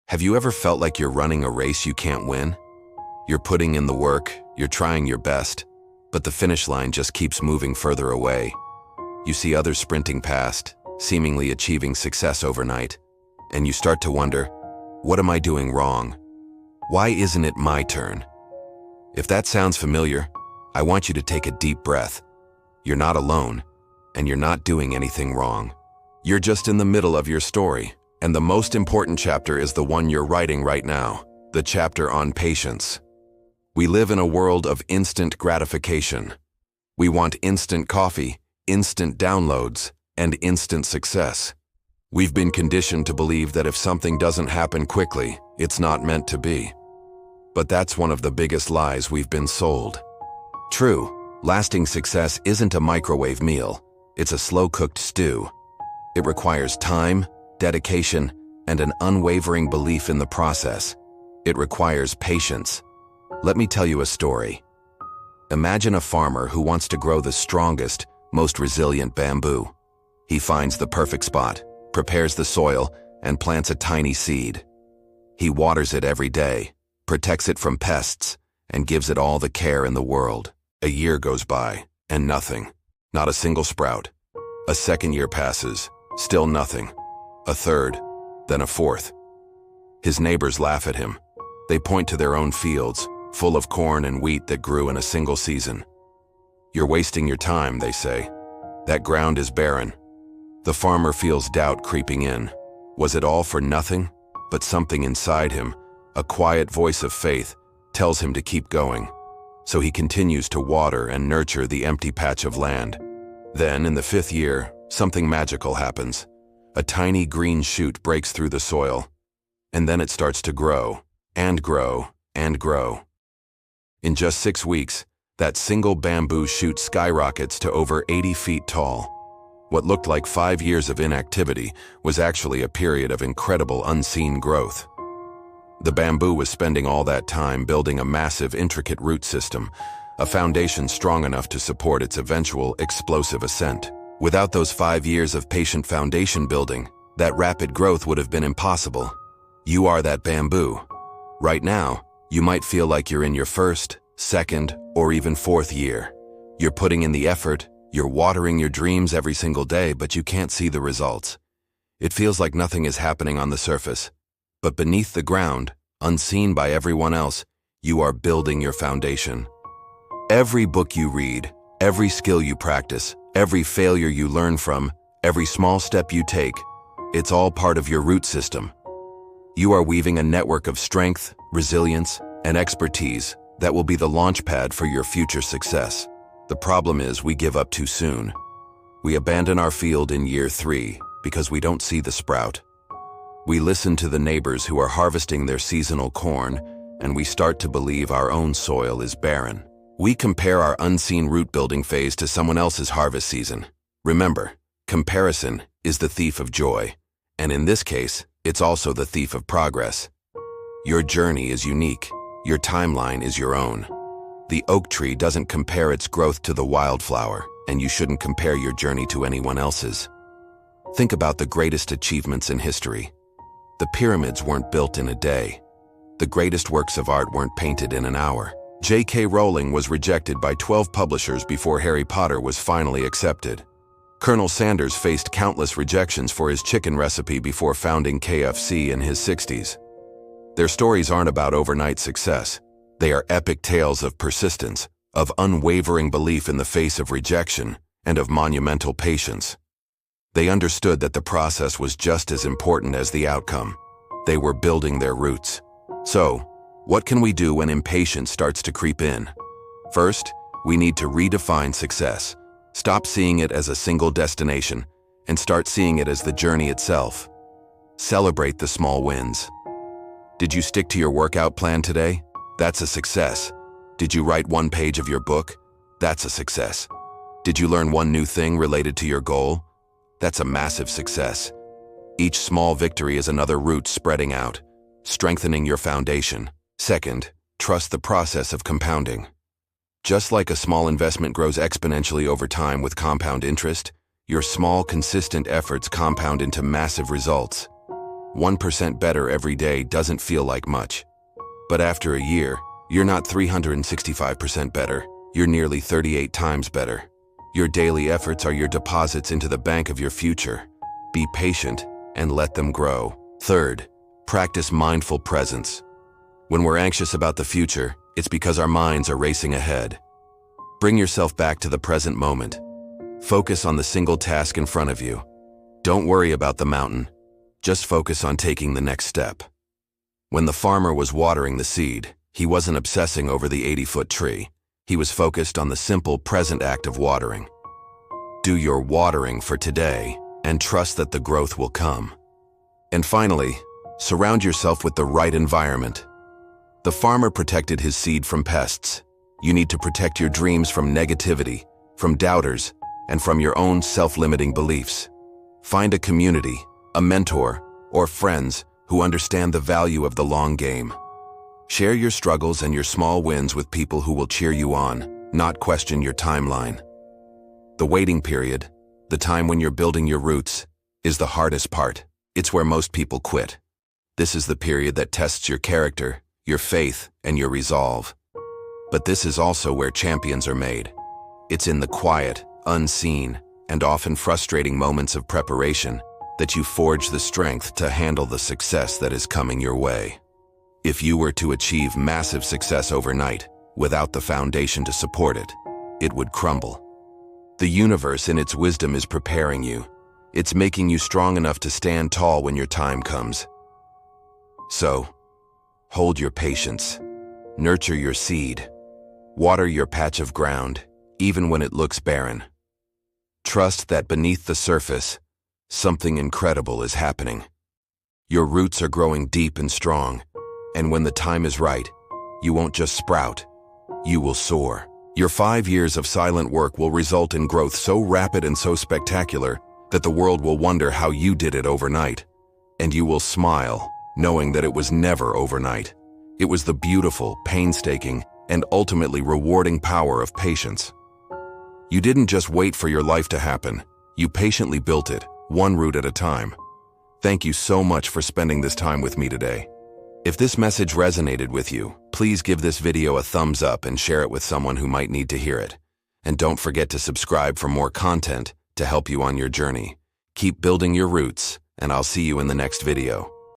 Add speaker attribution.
Speaker 1: Have you ever felt like you're running a race you can't win? You're putting in the work, you're trying your best, but the finish line just keeps moving further away. You see others sprinting past, seemingly achieving success overnight, and you start to wonder, what am I doing wrong? Why isn't it my turn? If that sounds familiar, I want you to take a deep breath. You're not alone, and you're not doing anything wrong. You're just in the middle of your story, and the most important chapter is the one you're writing right now, the chapter on patience. We live in a world of instant gratification. We want instant coffee, instant downloads, and instant success. We've been conditioned to believe that if something doesn't happen quickly, it's not meant to be. But that's one of the biggest lies we've been sold. True, lasting success isn't a microwave meal. It's a slow-cooked stew. It requires time, dedication, and an unwavering belief in the process. It requires patience. Let me tell you a story. Imagine a farmer who wants to grow the strongest, most resilient bamboo. He finds the perfect spot, prepares the soil, and plants a tiny seed. He waters it every day, protects it from pests, and gives it all the care in the world. A year goes by, and nothing. Not a single sprout. A second year passes, still nothing. A third, then a fourth. His neighbors laugh at him. They point to their own fields, full of corn and wheat that grew in a single season. You're wasting your time, they say. That ground is barren. The farmer feels doubt creeping in. Was it all for nothing? But something inside him, a quiet voice of faith, tells him to keep going. So he continues to water and nurture the empty patch of land. Then, in the fifth year, something magical happens. A tiny green shoot breaks through the soil, and then it starts to grow, and grow, and grow. In just 6 weeks, that single bamboo shoot skyrockets to over 80 feet tall. What looked like 5 years of inactivity was actually a period of incredible unseen growth. The bamboo was spending all that time building a massive, intricate root system, a foundation strong enough to support its eventual explosive ascent. Without those 5 years of patient foundation building, that rapid growth would have been impossible. You are that bamboo. Right now, you might feel like you're in your first, second, or even fourth year. You're putting in the effort, you're watering your dreams every single day, but you can't see the results. It feels like nothing is happening on the surface. But beneath the ground, unseen by everyone else, you are building your foundation. Every book you read, every skill you practice, every failure you learn from, every small step you take, it's all part of your root system. You are weaving a network of strength, resilience, and expertise that will be the launchpad for your future success. The problem is we give up too soon. We abandon our field in year 3 because we don't see the sprout. We listen to the neighbors who are harvesting their seasonal corn, and we start to believe our own soil is barren. We compare our unseen root building phase to someone else's harvest season. Remember, comparison is the thief of joy, and in this case, it's also the thief of progress. Your journey is unique. Your timeline is your own. The oak tree doesn't compare its growth to the wildflower, and you shouldn't compare your journey to anyone else's. Think about the greatest achievements in history. The pyramids weren't built in a day. The greatest works of art weren't painted in an hour. J.K. Rowling was rejected by 12 publishers before Harry Potter was finally accepted. Colonel Sanders faced countless rejections for his chicken recipe before founding KFC in his 60s. Their stories aren't about overnight success. They are epic tales of persistence, of unwavering belief in the face of rejection, and of monumental patience. They understood that the process was just as important as the outcome. They were building their roots. So, what can we do when impatience starts to creep in? First, we need to redefine success. Stop seeing it as a single destination and start seeing it as the journey itself. Celebrate the small wins. Did you stick to your workout plan today? That's a success. Did you write 1 page of your book? That's a success. Did you learn 1 new thing related to your goal? That's a massive success. Each small victory is another root spreading out, strengthening your foundation. Second, trust the process of compounding. Just like a small investment grows exponentially over time with compound interest, your small, consistent efforts compound into massive results. 1% better every day doesn't feel like much. But after a year, you're not 365% better, you're nearly 38 times better. Your daily efforts are your deposits into the bank of your future. Be patient and let them grow. Third, practice mindful presence. When we're anxious about the future, it's because our minds are racing ahead. Bring yourself back to the present moment. Focus on the single task in front of you. Don't worry about the mountain. Just focus on taking the next step. When the farmer was watering the seed, he wasn't obsessing over the 80-foot tree. He was focused on the simple present act of watering. Do your watering for today and trust that the growth will come. And finally, surround yourself with the right environment. The farmer protected his seed from pests. You need to protect your dreams from negativity, from doubters, and from your own self-limiting beliefs. Find a community, a mentor, or friends who understand the value of the long game. Share your struggles and your small wins with people who will cheer you on, not question your timeline. The waiting period, the time when you're building your roots, is the hardest part. It's where most people quit. This is the period that tests your character, your faith, and your resolve. But this is also where champions are made. It's in the quiet, unseen, and often frustrating moments of preparation that you forge the strength to handle the success that is coming your way. If you were to achieve massive success overnight, without the foundation to support it, it would crumble. The universe in its wisdom is preparing you. It's making you strong enough to stand tall when your time comes. So, hold your patience. Nurture your seed. Water your patch of ground, even when it looks barren. Trust that beneath the surface, something incredible is happening. Your roots are growing deep and strong, and when the time is right, you won't just sprout, you will soar. Your 5 years of silent work will result in growth so rapid and so spectacular that the world will wonder how you did it overnight. And you will smile, knowing that it was never overnight. It was the beautiful, painstaking, and ultimately rewarding power of patience. You didn't just wait for your life to happen. You patiently built it, one root at a time. Thank you so much for spending this time with me today. If this message resonated with you, please give this video a thumbs up and share it with someone who might need to hear it. And don't forget to subscribe for more content to help you on your journey. Keep building your roots, and I'll see you in the next video.